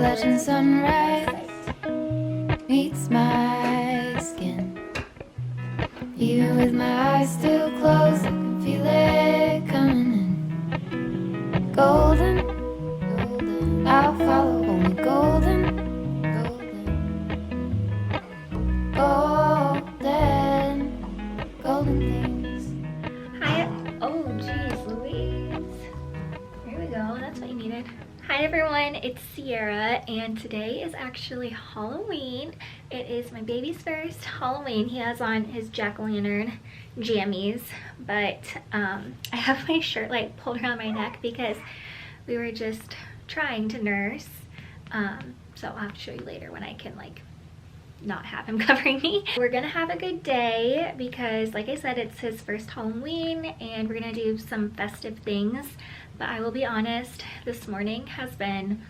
flashing sunrise meets my skin. Even with my eyes still closed, I can feel it coming in. Golden, golden, I'll follow only golden, golden, golden, golden things. Hi, oh geez, Louise. Here we go, that's what you needed. Hi everyone, it's Sierra, and today is actually Halloween. It is my baby's first Halloween. He has on his jack-o'-lantern jammies, but I have my shirt like pulled around my neck because we were just trying to nurse. So I'll have to show you later when I can like not have him covering me. We're gonna have a good day because, like I said, it's his first Halloween and we're gonna do some festive things. But I will be honest, this morning has been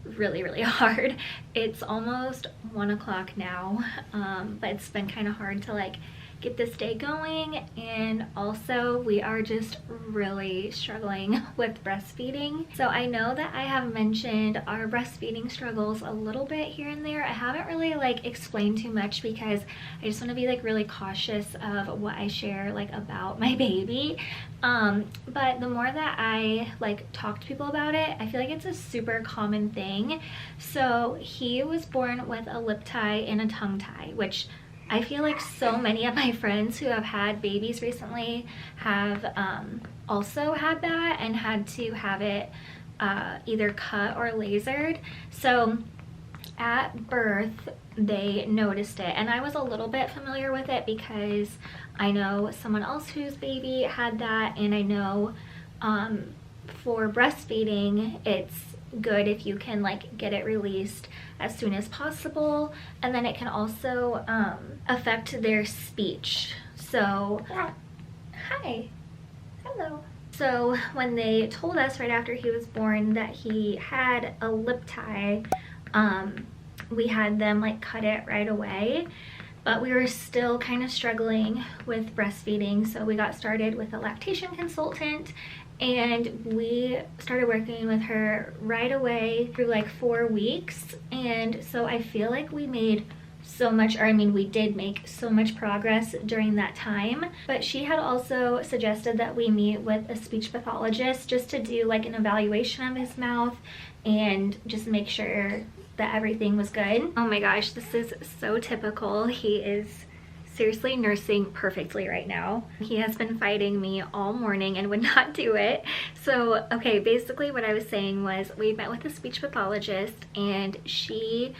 really hard. It's almost 1 o'clock now, but it's been kind of hard to like get this day going, and also we are just really struggling with breastfeeding. So I know that I have mentioned our breastfeeding struggles a little bit here and there. I haven't really like explained too much because I just want to be like really cautious of what I share like about my baby. But the more that I like talk to people about it, I feel like it's a super common thing. So he was born with a lip tie and a tongue tie, which I feel like so many of my friends who have had babies recently have also had that and had to have it either cut or lasered. So at birth they noticed it, and I was a little bit familiar with it because I know someone else whose baby had that, and I know for breastfeeding it's good if you can like get it released as soon as possible, and then it can also affect their speech. So hi, hello. So when they told us right after he was born that he had a lip tie, we had them like cut it right away, but we were still kind of struggling with breastfeeding. So we got started with a lactation consultant, and we started working with her right away through like 4 weeks. And so I feel like we made so much, or I mean we did make so much progress during that time. But she had also suggested that we meet with a speech pathologist just to do like an evaluation of his mouth and just make sure that everything was good. Oh my gosh, this is so typical. He is seriously nursing perfectly right now. He has been fighting me all morning and would not do it. So okay, basically what I was saying was we met with a speech pathologist, and she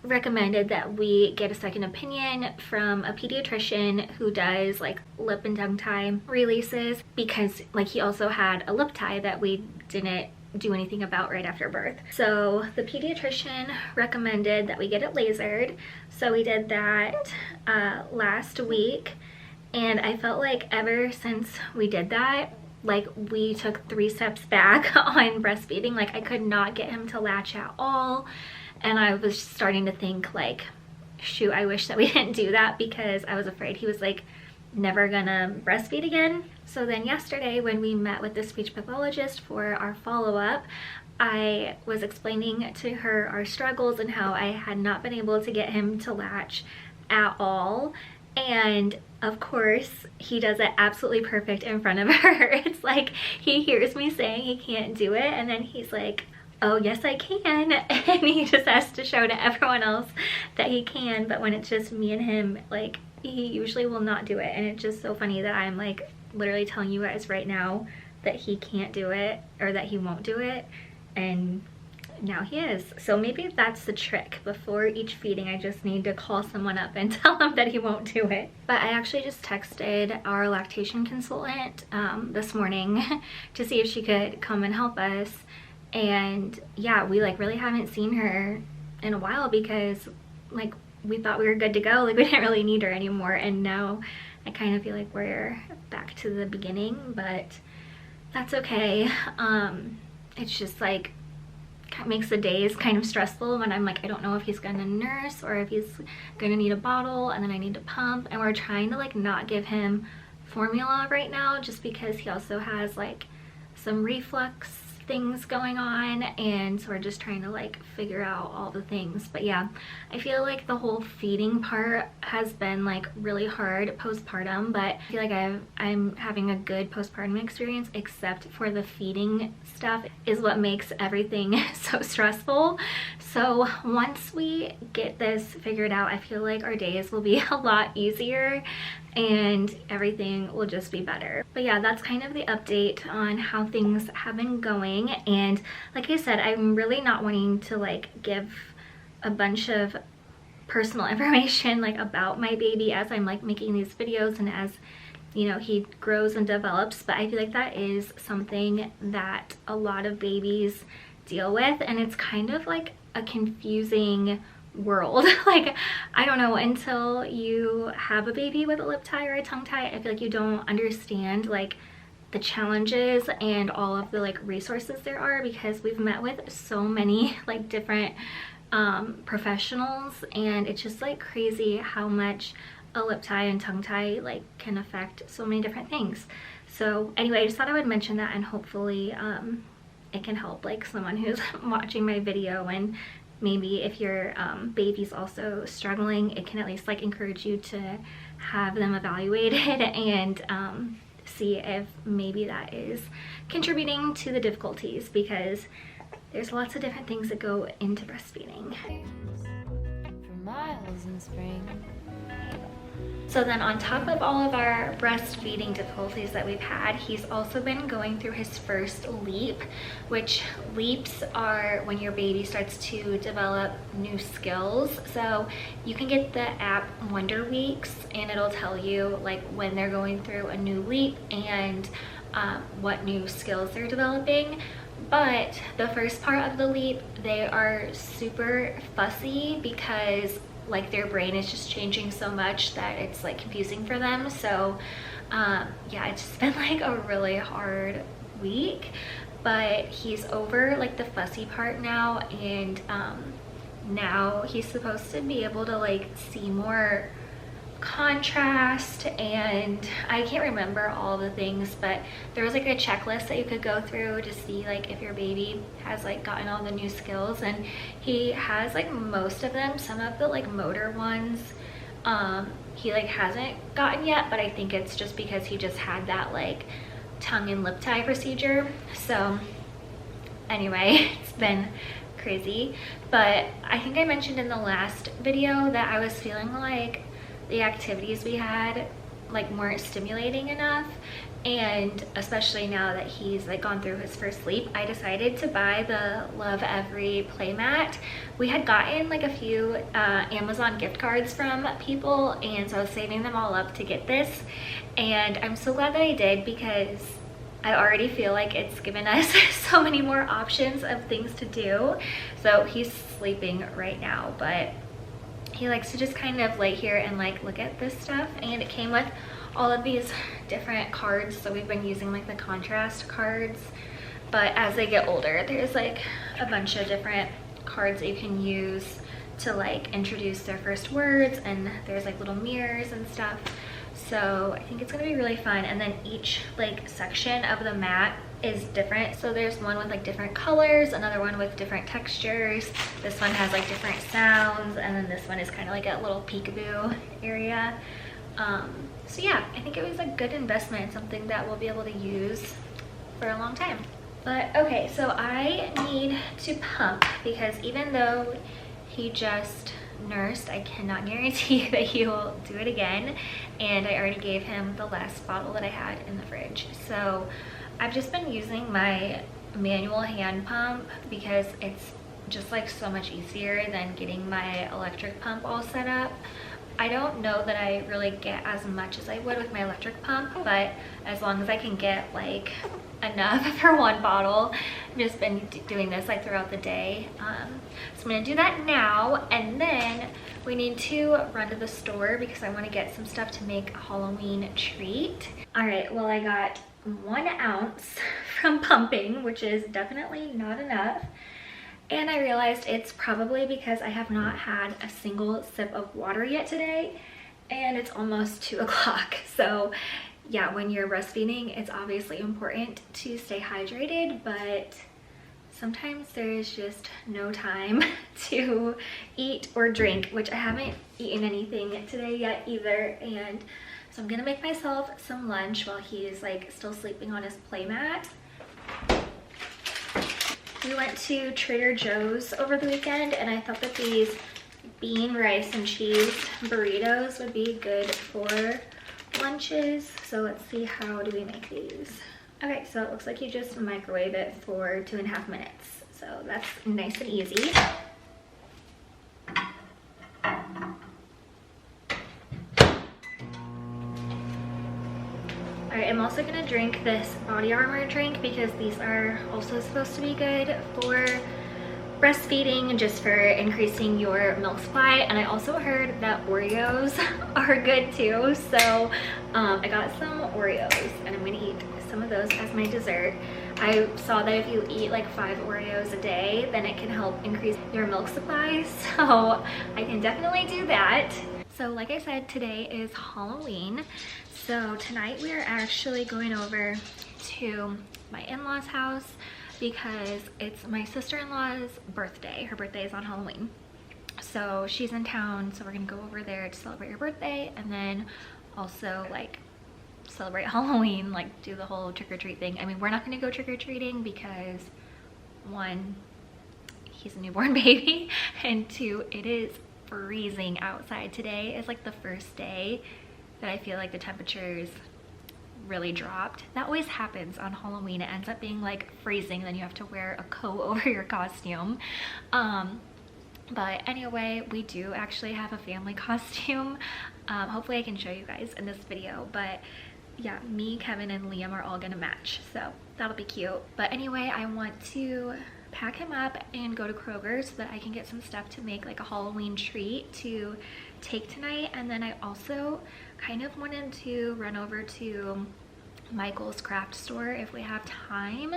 recommended that we get a second opinion from a pediatrician who does like lip and tongue tie releases, because like he also had a lip tie that we didn't do anything about right after birth. So the pediatrician recommended that we get it lasered. So we did that last week, and I felt like ever since we did that, like we took 3 steps back on breastfeeding. Like I could not get him to latch at all, and I was starting to think like, shoot, I wish that we didn't do that, because I was afraid he was like never gonna breastfeed again. So then yesterday when we met with the speech pathologist for our follow-up, I was explaining to her our struggles and how I had not been able to get him to latch at all. And of course he does it absolutely perfect in front of her. It's like he hears me saying he can't do it, and then he's like, oh yes I can, and he just has to show to everyone else that he can. But when it's just me and him, like he usually will not do it. And it's just so funny that I'm like literally telling you guys right now that he can't do it, or that he won't do it, and now he is. So maybe that's the trick. Before each feeding I just need to call someone up and tell them that he won't do it. But I actually just texted our lactation consultant this morning to see if she could come and help us. And yeah, we like really haven't seen her in a while because like we thought we were good to go, like we didn't really need her anymore, and now I kind of feel like we're back to the beginning, but that's okay. It's just like makes the days kind of stressful when I'm like, I don't know if he's gonna nurse or if he's gonna need a bottle, and then I need to pump, and we're trying to like not give him formula right now just because he also has like some reflux things going on, and so we're just trying to like figure out all the things. But yeah, I feel like the whole feeding part has been like really hard postpartum, but I feel like I'm having a good postpartum experience, except for the feeding stuff is what makes everything so stressful. So once we get this figured out, I feel like our days will be a lot easier and everything will just be better. But yeah, that's kind of the update on how things have been going. And like I said, I'm really not wanting to like give a bunch of personal information like about my baby as I'm like making these videos and as, you know, he grows and develops. But I feel like that is something that a lot of babies deal with, and it's kind of like a confusing world. Like, I don't know, until you have a baby with a lip tie or a tongue tie, I feel like you don't understand like the challenges and all of the like resources there are, because we've met with so many like different professionals, and it's just like crazy how much a lip tie and tongue tie like can affect so many different things. So anyway, I just thought I would mention that, and hopefully it can help like someone who's watching my video, and maybe if your baby's also struggling, it can at least like encourage you to have them evaluated and see if maybe that is contributing to the difficulties, because there's lots of different things that go into breastfeeding. For miles in spring. So then on top of all of our breastfeeding difficulties that we've had, he's also been going through his first leap, which leaps are when your baby starts to develop new skills. So you can get the app Wonder Weeks, and it'll tell you like when they're going through a new leap and what new skills they're developing. But the first part of the leap, they are super fussy because like their brain is just changing so much that it's like confusing for them. So yeah, it's just been like a really hard week, but he's over like the fussy part now, and now he's supposed to be able to like see more contrast, and I can't remember all the things, but there was like a checklist that you could go through to see like if your baby has like gotten all the new skills, and he has like most of them. Some of the like motor ones he like hasn't gotten yet, but I think it's just because he just had that like tongue and lip tie procedure. So anyway, it's been crazy. But I think I mentioned in the last video that I was feeling like the activities we had like weren't stimulating enough, and especially now that he's like gone through his first leap, I decided to buy the Love Every playmat. We had gotten like a few Amazon gift cards from people, and so I was saving them all up to get this, and I'm so glad that I did, because I already feel like it's given us so many more options of things to do. So he's sleeping right now, but he likes to just kind of lay here and like look at this stuff, and it came with all of these different cards. So we've been using like the contrast cards, but as they get older, there's like a bunch of different cards that you can use to like introduce their first words, and there's like little mirrors and stuff. So I think it's gonna be really fun. And then each like section of the mat is different. So there's one with like different colors, another one with different textures. This one has like different sounds, and then this one is kind of like a little peekaboo area. So yeah, I think it was a good investment, something that we'll be able to use for a long time. But okay, so I need to pump, because even though he just nursed, I cannot guarantee that he will do it again, and I already gave him the last bottle that I had in the fridge. So I've just been using my manual hand pump, because it's just like so much easier than getting my electric pump all set up. I don't know that I really get as much as I would with my electric pump, but as long as I can get like enough for one bottle, I've just been doing this like throughout the day. So I'm gonna do that now, and then we need to run to the store because I want to get some stuff to make a Halloween treat. All right, well, I got 1 ounce from pumping, which is definitely not enough. And I realized it's probably because I have not had a single sip of water yet today, and it's almost 2 o'clock. So yeah, when you're breastfeeding, it's obviously important to stay hydrated, but sometimes there is just no time to eat or drink, which I haven't eaten anything today yet either. And so I'm gonna make myself some lunch while he's like still sleeping on his playmat. We went to Trader Joe's over the weekend and I thought that these bean, rice, and cheese burritos would be good for lunches. So let's see, how do we make these? Okay, so it looks like you just microwave it for 2.5 minutes. So that's nice and easy. Alright, I'm also gonna drink this Body Armor drink because these are also supposed to be good for breastfeeding, just for increasing your milk supply. And I also heard that Oreos are good too. So I got some Oreos and I'm gonna eat some of those as my dessert. I saw that if you eat like 5 Oreos a day, then it can help increase your milk supply. So I can definitely do that. So like I said, today is Halloween. So tonight we are actually going over to my in-laws' house because it's my sister-in-law's birthday. Her birthday is on Halloween. So she's in town, so we're gonna go over there to celebrate her birthday and then also like celebrate Halloween, like do the whole trick-or-treat thing. I mean, we're not gonna go trick-or-treating because 1, he's a newborn baby, and 2, it is freezing outside. Today is like the first day that I feel like the temperatures really dropped. That always happens on Halloween. It ends up being like freezing, then you have to wear a coat over your costume. But anyway, we do actually have a family costume. Hopefully I can show you guys in this video, but yeah, me, Kevin, and Liam are all gonna match, so that'll be cute. But anyway, I want to pack him up and go to Kroger so that I can get some stuff to make like a Halloween treat to take tonight. And then I also kind of wanted to run over to Michael's craft store if we have time,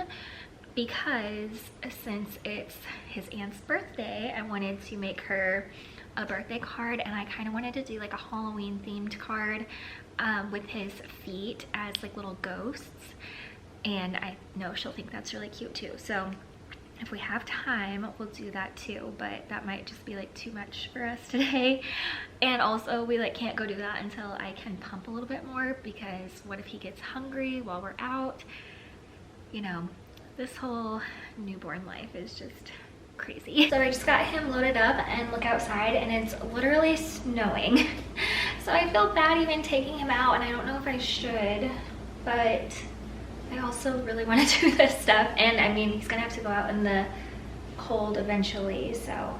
because since it's his aunt's birthday, I wanted to make her a birthday card, and I kind of wanted to do like a Halloween themed card with his feet as like little ghosts, and I know she'll think that's really cute too. So if we have time, we'll do that too, but that might just be like too much for us today. And also we like can't go do that until I can pump a little bit more, because what if he gets hungry while we're out? You know, this whole newborn life is just crazy. So I just got him loaded up and look outside and it's literally snowing. So I feel bad even taking him out, and I don't know if I should, but I also really want to do this stuff. And I mean, he's gonna have to go out in the cold eventually, so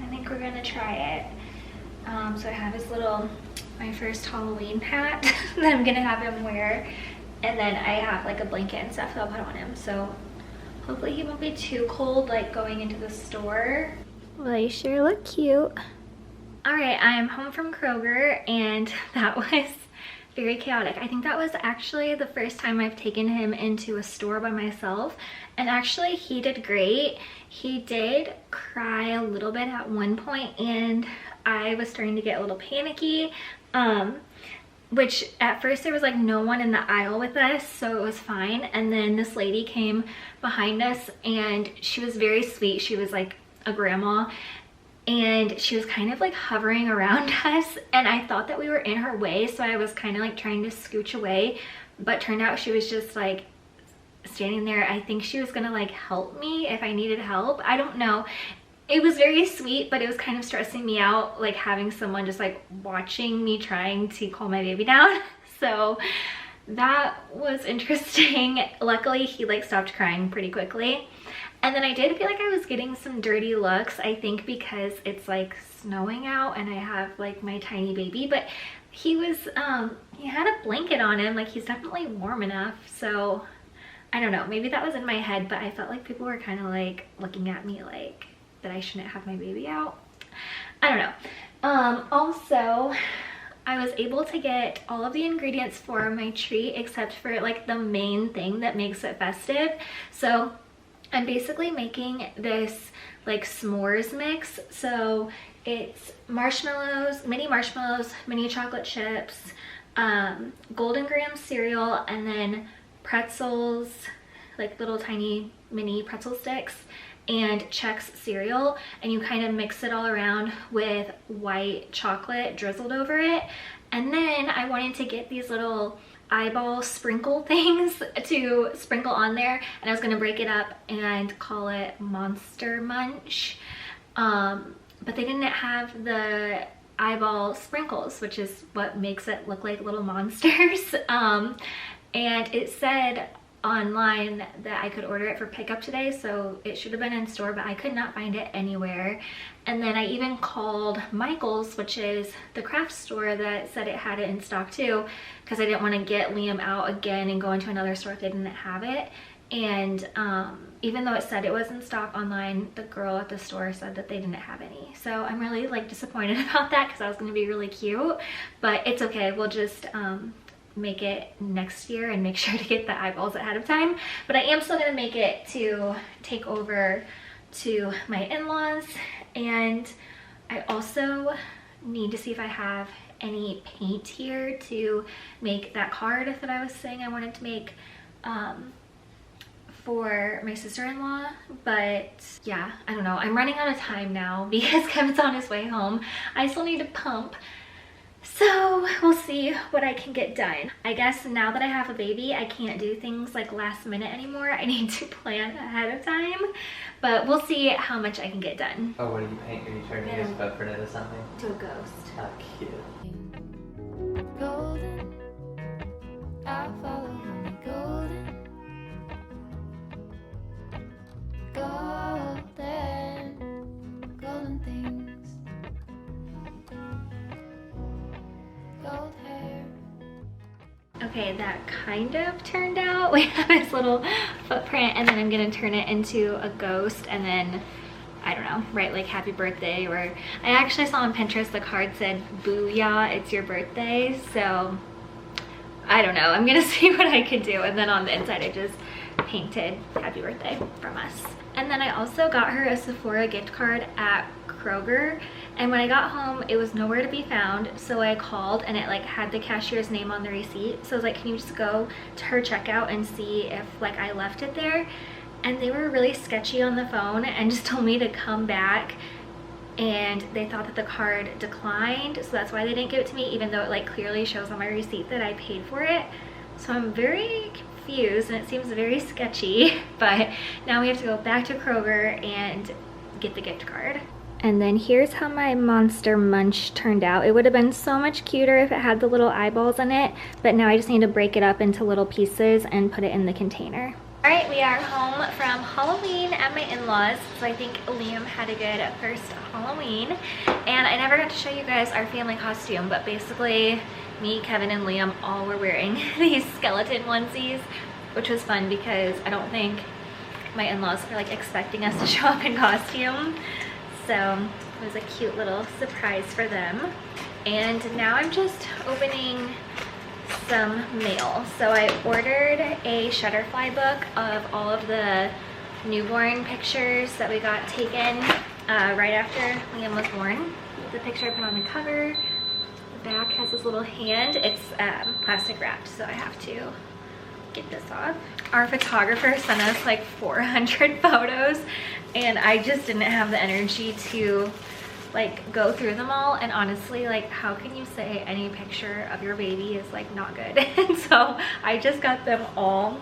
I think we're gonna try it. So I have his little, my first Halloween hat that I'm gonna have him wear, and then I have like a blanket and stuff that I'll put on him. So hopefully he won't be too cold like going into the store. Well, you sure look cute. All right, I'm home from Kroger and that was very chaotic. I think that was actually the first time I've taken him into a store by myself, and actually he did great. He did cry a little bit at one point and I was starting to get a little panicky, which at first there was like no one in the aisle with us, so it was fine. And then this lady came behind us and she was very sweet. She was like a grandma, and she was kind of like hovering around us, and I thought that we were in her way, so I was kind of like trying to scooch away, but turned out she was just like standing there. I think she was gonna like help me if I needed help. I don't know. It was very sweet, but it was kind of stressing me out, like having someone just like watching me trying to calm my baby down. So that was interesting. Luckily he like stopped crying pretty quickly. And then I did feel like I was getting some dirty looks, I think because it's like snowing out and I have like my tiny baby, but he was, he had a blanket on him, like he's definitely warm enough. So I don't know, maybe that was in my head, but I felt like people were kind of like looking at me like that I shouldn't have my baby out. I don't know. Also, I was able to get all of the ingredients for my treat except for like the main thing that makes it festive. So I'm basically making this like s'mores mix. So it's marshmallows, mini chocolate chips, golden graham cereal, and then pretzels, like little tiny mini pretzel sticks, and Chex cereal, and you kind of mix it all around with white chocolate drizzled over it. And then I wanted to get these little eyeball sprinkle things to sprinkle on there, and I was gonna break it up and call it Monster Munch. But they didn't have the eyeball sprinkles, which is what makes it look like little monsters. And it said online that I could order it for pickup today, so it should have been in store, but I could not find it anywhere. And then I even called Michael's, which is the craft store that said it had it in stock too, because I didn't want to get Liam out again and go into another store if they didn't have it. And even though it said it was in stock online, the girl at the store said that they didn't have any. So I'm really like disappointed about that, because I was going to be really cute, but it's okay. We'll just make it next year and make sure to get the eyeballs ahead of time. But I am still going to make it to take over to my in-laws. And I also need to see if I have any paint here to make that card that I was saying I wanted to make for my sister-in-law. But yeah, I don't know, I'm running out of time now because Kevin's on his way home. I still need to pump, so we'll see what I can get done. I guess now that I have a baby, I can't do things like last minute anymore. I need to plan ahead of time, but we'll see how much I can get done. Oh, what do you paint? Are you turning your footprint into something? To a ghost. Oh, cute. Golden, I'll follow only golden. Golden things. Gold hair. Okay, that kind of turned out. We have this little footprint, and then I'm gonna turn it into a ghost, and then I don't know, write like happy birthday, or I actually saw on Pinterest the card said booyah, it's your birthday. So I don't know, I'm gonna see what I can do. And then on the inside I just painted happy birthday from us. And then I also got her a Sephora gift card at Kroger, and when I got home it was nowhere to be found, so I called and it like had the cashier's name on the receipt. So I was like, can you just go to her checkout and see if like I left it there? And they were really sketchy on the phone and just told me to come back, and they thought that the card declined, so that's why they didn't give it to me, even though it like clearly shows on my receipt that I paid for it. So I'm very confused and it seems very sketchy, but now we have to go back to Kroger and get the gift card. And then here's how my Monster Munch turned out. It would have been so much cuter if it had the little eyeballs in it, but now I just need to break it up into little pieces and put it in the container. All right, we are home from Halloween at my in-laws, so I think Liam had a good first Halloween. And I never got to show you guys our family costume, but basically me, Kevin, and Liam all were wearing these skeleton onesies, which was fun because I don't think my in-laws are like expecting us to show up in costume. So it was a cute little surprise for them. And now I'm just opening some mail. So I ordered a Shutterfly book of all of the newborn pictures that we got taken right after Liam was born. The picture I put on the cover. The back has this little hand. It's plastic wrapped, so I have to get this off. Our photographer sent us like 400 photos, and I just didn't have the energy to like go through them all. And honestly, like, how can you say any picture of your baby is like not good? And so I just got them all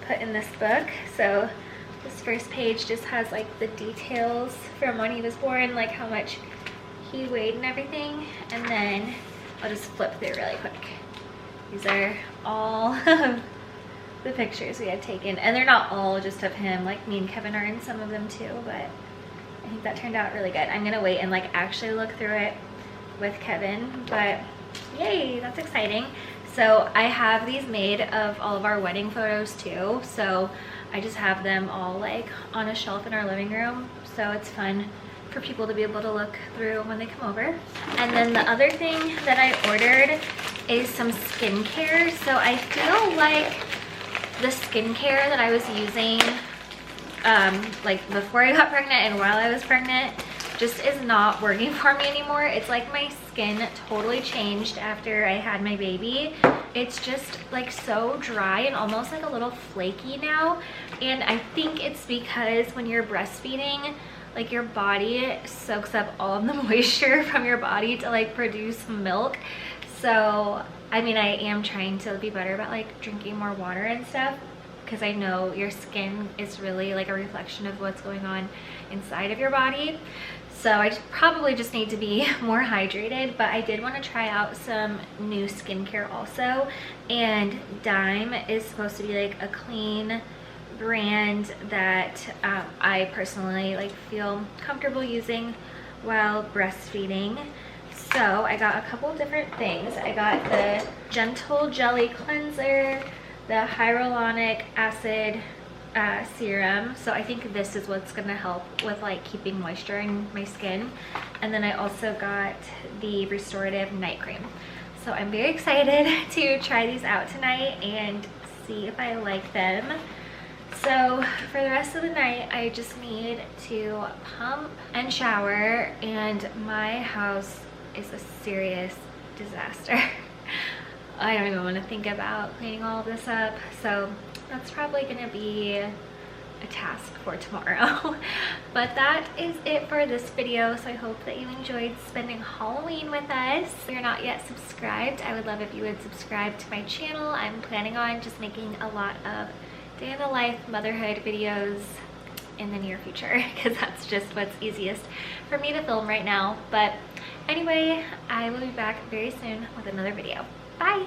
put in this book. So this first page just has like the details from when he was born, like how much he weighed and everything. And then I'll just flip through really quick. These are all of the pictures we had taken, and they're not all just of him. Like me and Kevin are in some of them too, but I think that turned out really good. I'm gonna wait and like actually look through it with Kevin, but yay, that's exciting. So I have these made of all of our wedding photos too, so I just have them all like on a shelf in our living room, so it's fun for people to be able to look through when they come over. And then the other thing that I ordered is some skincare. So I feel like the skincare that I was using like before I got pregnant and while I was pregnant just is not working for me anymore. It's like my skin totally changed after I had my baby. It's just like so dry and almost like a little flaky now. And I think it's because when you're breastfeeding, like your body soaks up all of the moisture from your body to like produce milk. So I mean, I am trying to be better about like drinking more water and stuff, because I know your skin is really like a reflection of what's going on inside of your body. So I probably just need to be more hydrated. But I did want to try out some new skincare also, and Dime is supposed to be like a clean brand that I personally like feel comfortable using while breastfeeding. So I got a couple different things. I got the Gentle Jelly Cleanser, the hyaluronic acid serum. So I think this is what's gonna help with like keeping moisture in my skin. And then I also got the restorative night cream. So I'm very excited to try these out tonight and see if I like them. So for the rest of the night, I just need to pump and shower, and my house is a serious disaster. I don't even want to think about cleaning all of this up. So that's probably gonna be a task for tomorrow. But that is it for this video. So I hope that you enjoyed spending Halloween with us. If you're not yet subscribed, I would love if you would subscribe to my channel. I'm planning on just making a lot of day in the life motherhood videos in the near future, because that's just what's easiest for me to film right now. But anyway, I will be back very soon with another video. Bye.